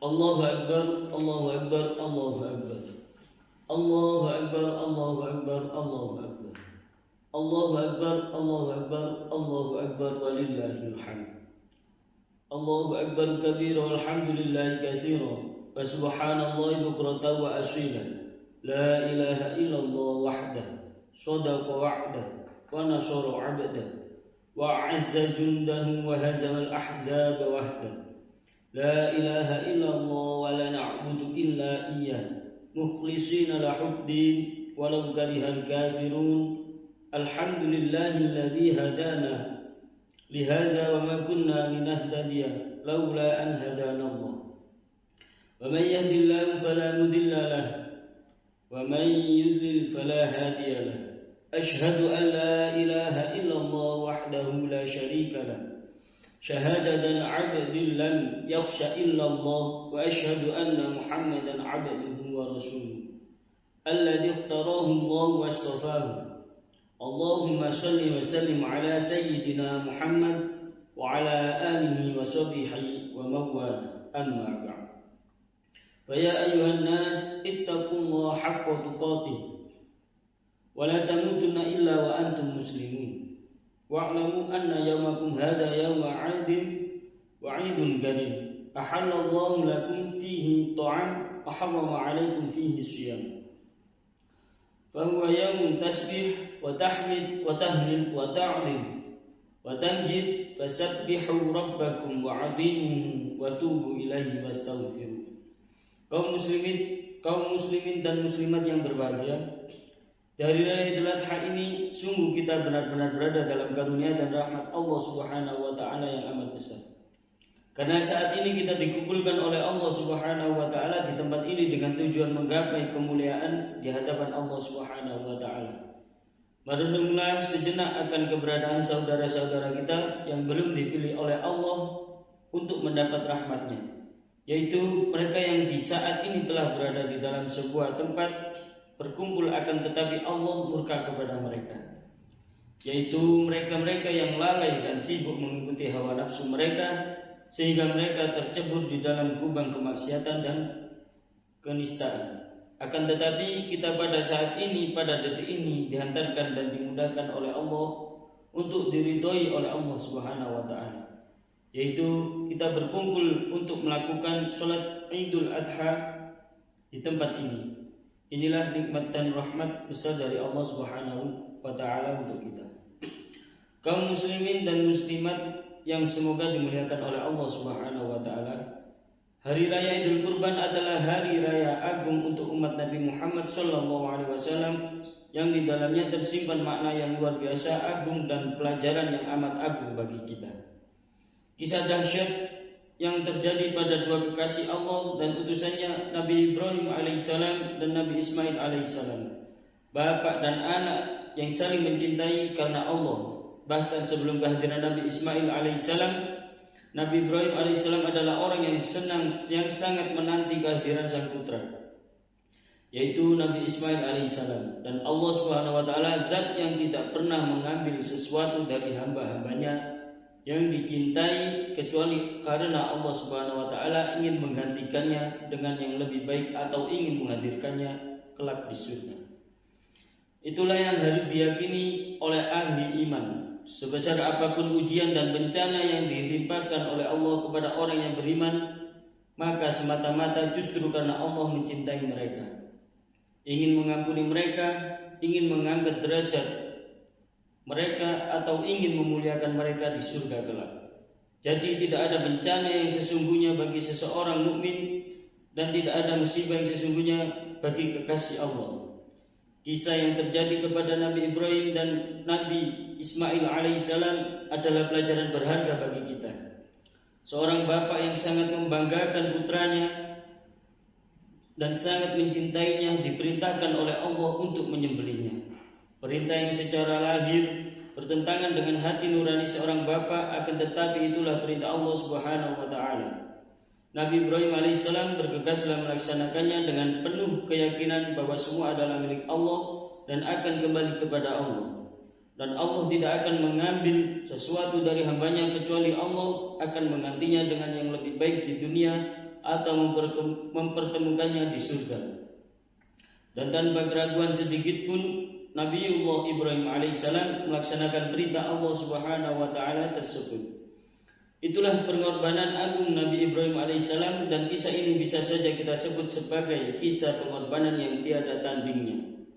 Allahu Akbar, Allahu Akbar, Allahu Akbar. Allahu Akbar, Allahu Akbar, Allahu Akbar. Allahu Akbar, Allahu Akbar, Allahu Akbar walillahil hamd. Allahu Akbar kabira walhamdulillahi katsira wa subhanallahi bukratan wa asila. La ilaha illallah wahdahu sadaqa wa'dahu wa nasara 'abdahu wa 'azza jundahu wa hazama al-ahzab wahdahu. La ilaha illallah wa la na'budu illa iyyah mukhlishina lahuddin walau karihal kafirun. Alhamdulillahilladzi hadana lihadza wa ma kunna linahtadiya laula an hadana Allah. Wa man yahdihillahu fala mudilla lahu wa man yudlil fala hadiya lahu. Ashhadu an la ilaha illallah wahdahu la syarika lahu syahadatan 'abdin lam yakhsha illallah wa ashhadu anna Muhammadan 'abduhu wa rasuluhu alladzi ikhtarahu Allah wa astafahu. Allahumma salli wa sallim ala sayyidina Muhammad wa ala alihi wa sahbihi wa mawala, amma ba'd. Fa ya ayyuhan nas ittaqullaha haqqa tuqatih wa la tamutunna illa wa antum muslimun. Wa'lamu anna yawmakum hadha yawma 'idin wa 'idun karim. Ahallallahu lakum fihi ta'am wa harrama 'alaykum fihi siyam. فهو يوم تسبح وتحمد وتهلل وتعظم وتمجد فسبحوا ربكم وعظموه وتوبوا إليه واستغفروه. Kaum muslimin dan muslimat yang berbahagia, dari Raya Idul Adha ini sungguh kita benar-benar berada dalam karunia dan rahmat Allah Subhanahu wa taala yang amat besar. Karena saat ini kita dikumpulkan oleh Allah Subhanahu wa taala di tempat ini dengan tujuan menggapai kemuliaan di hadapan Allah Subhanahu wa taala. Merenunglah sejenak akan keberadaan saudara-saudara kita yang belum dipilih oleh Allah untuk mendapat rahmatnya, yaitu mereka yang di saat ini telah berada di dalam sebuah tempat berkumpul akan tetapi Allah murka kepada mereka, yaitu mereka-mereka yang lalai dan sibuk mengikuti hawa nafsu mereka sehingga mereka tercebur di dalam kubang kemaksiatan dan kenistaan. Akan tetapi kita pada saat ini, pada detik ini dihantarkan dan dimudahkan oleh Allah untuk diridhoi oleh Allah Subhanahu wa taala, yaitu kita berkumpul untuk melakukan salat Idul Adha di tempat ini. Inilah nikmat dan rahmat besar dari Allah Subhanahu wa taala untuk kita. Kaum muslimin dan muslimat yang semoga dimuliakan oleh Allah Subhanahu wa taala, Hari Raya Idul Kurban adalah hari raya agung untuk umat Nabi Muhammad sallallahu alaihi wasallam yang di dalamnya tersimpan makna yang luar biasa agung dan pelajaran yang amat agung bagi kita. Kisah dahsyat yang terjadi pada dua kekasih Allah dan utusannya, Nabi Ibrahim alaihissalam dan Nabi Ismail alaihissalam, bapak dan anak yang saling mencintai karena Allah. Bahkan sebelum kehadiran Nabi Ismail alaihissalam, Nabi Ibrahim alaihissalam adalah orang yang sangat menanti kehadiran sang putra, yaitu Nabi Ismail alaihissalam. Dan Allah Subhanahu wa taala zat yang tidak pernah mengambil sesuatu dari hamba-hambanya yang dicintai kecuali karena Allah Subhanahu wa taala ingin menggantikannya dengan yang lebih baik atau ingin menghadirkannya kelak di surga. Itulah yang harus diyakini oleh ahli iman. Sebesar apapun ujian dan bencana yang dilimpahkan oleh Allah kepada orang yang beriman, maka semata-mata justru karena Allah mencintai mereka, ingin mengampuni mereka, ingin mengangkat derajat mereka, atau ingin memuliakan mereka di surga kelak. Jadi tidak ada bencana yang sesungguhnya bagi seseorang mukmin dan tidak ada musibah yang sesungguhnya bagi kekasih Allah. Kisah yang terjadi kepada Nabi Ibrahim dan Nabi Ismail alaihissalam adalah pelajaran berharga bagi kita. Seorang bapak yang sangat membanggakan putranya dan sangat mencintainya diperintahkan oleh Allah untuk menyembelihnya. Perintah yang secara lahir bertentangan dengan hati nurani seorang bapak, akan tetapi itulah perintah Allah Subhanahu wa taala. Nabi Ibrahim alaihissalam bergegas dalam melaksanakannya dengan penuh keyakinan bahwa semua adalah milik Allah dan akan kembali kepada Allah. Dan Allah tidak akan mengambil sesuatu dari hambanya kecuali Allah akan menggantinya dengan yang lebih baik di dunia atau mempertemukannya di surga. Dan tanpa keraguan sedikit pun Nabiullah Ibrahim alaihissalam melaksanakan perintah Allah Subhanahu wa taala tersebut. Itulah pengorbanan agung Nabi Ibrahim alaihissalam, dan kisah ini bisa saja kita sebut sebagai kisah pengorbanan yang tiada tandingnya.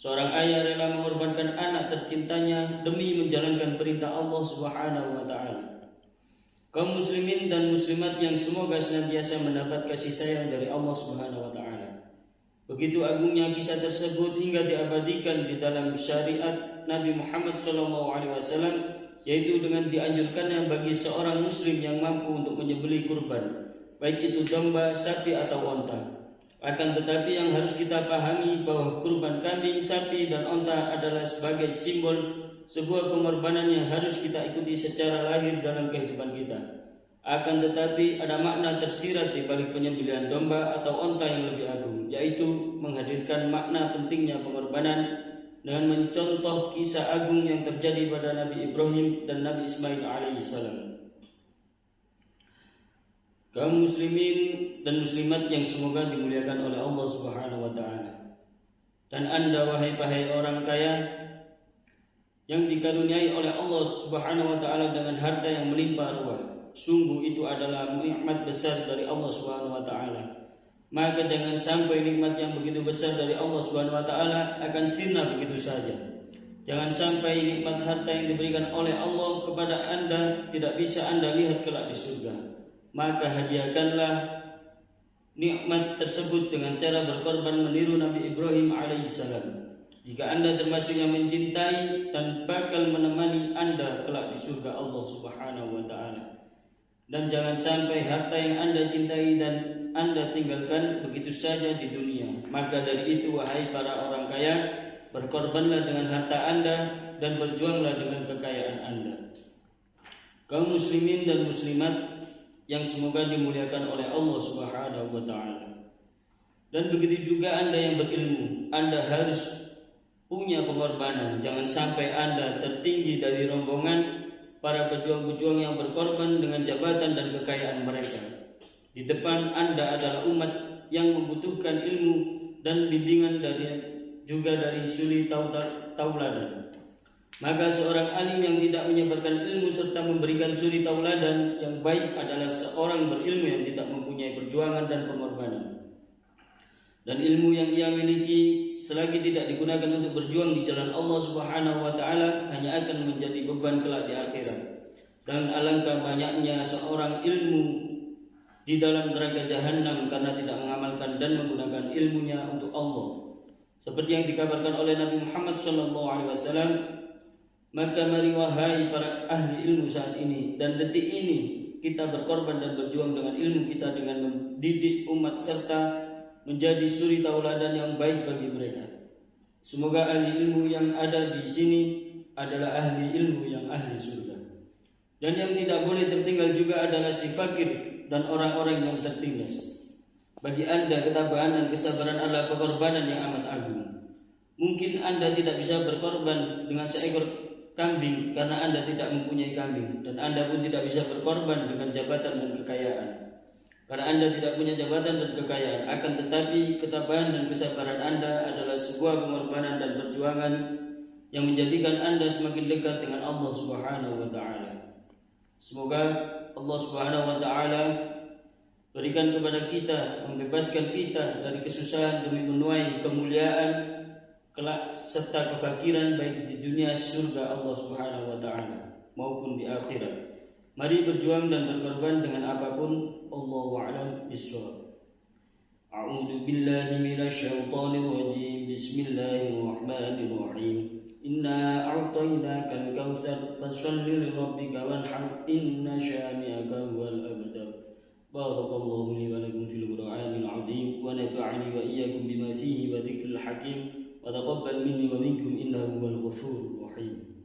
Seorang ayah rela mengorbankan anak tercintanya demi menjalankan perintah Allah Subhanahu wa taala. Kaum muslimin dan muslimat yang semoga senantiasa mendapat kasih sayang dari Allah Subhanahu wa taala. Begitu agungnya kisah tersebut hingga diabadikan di dalam syariat Nabi Muhammad SAW, yaitu dengan dianjurkannya bagi seorang muslim yang mampu untuk menyembelih kurban, baik itu domba, sapi atau onta. Akan tetapi yang harus kita pahami bahwa kurban kambing, sapi dan onta adalah sebagai simbol sebuah pengorbanan yang harus kita ikuti secara lahir dalam kehidupan kita. Akan tetapi ada makna tersirat di balik penyembelihan domba atau onta yang lebih agung, yaitu menghadirkan makna pentingnya pengorbanan dengan mencontoh kisah agung yang terjadi pada Nabi Ibrahim dan Nabi Ismail alaihissalam. Kaum muslimin dan muslimat yang semoga dimuliakan oleh Allah Subhanahu wa taala. Dan Anda wahai orang kaya yang dikaruniai oleh Allah Subhanahu wa taala dengan harta yang melimpah ruah, sungguh itu adalah nikmat besar dari Allah Subhanahu wa taala. Maka jangan sampai nikmat yang begitu besar dari Allah Subhanahu wa taala akan sirna begitu saja. Jangan sampai nikmat harta yang diberikan oleh Allah kepada Anda tidak bisa Anda lihat kelak di surga. Maka hadiahkanlah nikmat tersebut dengan cara berkorban meniru Nabi Ibrahim alaihissalam. Jika Anda termasuk yang mencintai dan bakal menemani Anda kelak di surga Allah Subhanahu wa taala. Dan jangan sampai harta yang Anda cintai dan Anda tinggalkan begitu saja di dunia. Maka dari itu wahai para orang kaya, berkorbanlah dengan harta Anda dan berjuanglah dengan kekayaan Anda. Kaum muslimin dan muslimat yang semoga dimuliakan oleh Allah Subhanahu wa taala. Dan begitu juga Anda yang berilmu, Anda harus punya pengorbanan. Jangan sampai Anda tertinggi dari rombongan para pejuang-pejuang yang berkorban dengan jabatan dan kekayaan mereka. Di depan Anda adalah umat yang membutuhkan ilmu dan bimbingan juga dari suri tauladan. Maka seorang alim yang tidak menyebarkan ilmu serta memberikan suri tauladan yang baik adalah seorang berilmu yang tidak mempunyai perjuangan dan pengorbanan. Dan ilmu yang ia miliki selagi tidak digunakan untuk berjuang di jalan Allah Subhanahu wa taala hanya akan menjadi beban kelak di akhirat. Dan alangkah banyaknya seorang ilmu di dalam neraka jahanam karena tidak mengamalkan dan menggunakan ilmunya untuk Allah. Seperti yang dikabarkan oleh Nabi Muhammad SAW, maka mari wahai para ahli ilmu saat ini dan detik ini kita berkorban dan berjuang dengan ilmu kita dengan mendidik umat serta menjadi suri tauladan yang baik bagi mereka. Semoga ahli ilmu yang ada di sini adalah ahli ilmu yang ahli surga. Dan yang tidak boleh tertinggal juga adalah si fakir dan orang-orang yang tertindas. Bagi Anda ketabahan dan kesabaran adalah pengorbanan yang amat agung. Mungkin Anda tidak bisa berkorban dengan seekor kambing karena Anda tidak mempunyai kambing, dan Anda pun tidak bisa berkorban dengan jabatan dan kekayaan karena Anda tidak punya jabatan dan kekayaan. Akan tetapi ketabahan dan kesabaran Anda adalah sebuah pengorbanan dan perjuangan yang menjadikan Anda semakin dekat dengan Allah Subhanahu wa taala. Semoga Allah Subhanahu wa taala berikan kepada kita, membebaskan kita dari kesusahan demi menuai kemuliaan kelak serta kefakiran baik di dunia surga Allah Subhanahu wa taala maupun di akhirat. Mari berjuang dan berkorban dengan apapun. Allahu a'lam bishawab. A'udzu billahi minasyaitonir rajim. Bismillahirrahmanirrahim. Inna a'tainakal kautsar fasholli lirabbika wanhar inna syani'aka huwal abtar. Barakallahu li wa lakum fil Qur'anil 'azim wa nafa'ani wa iyyakum bima fihi wa dzikril hakim. وتقبل مني ومنكم إنه هو الغفور الرحيم.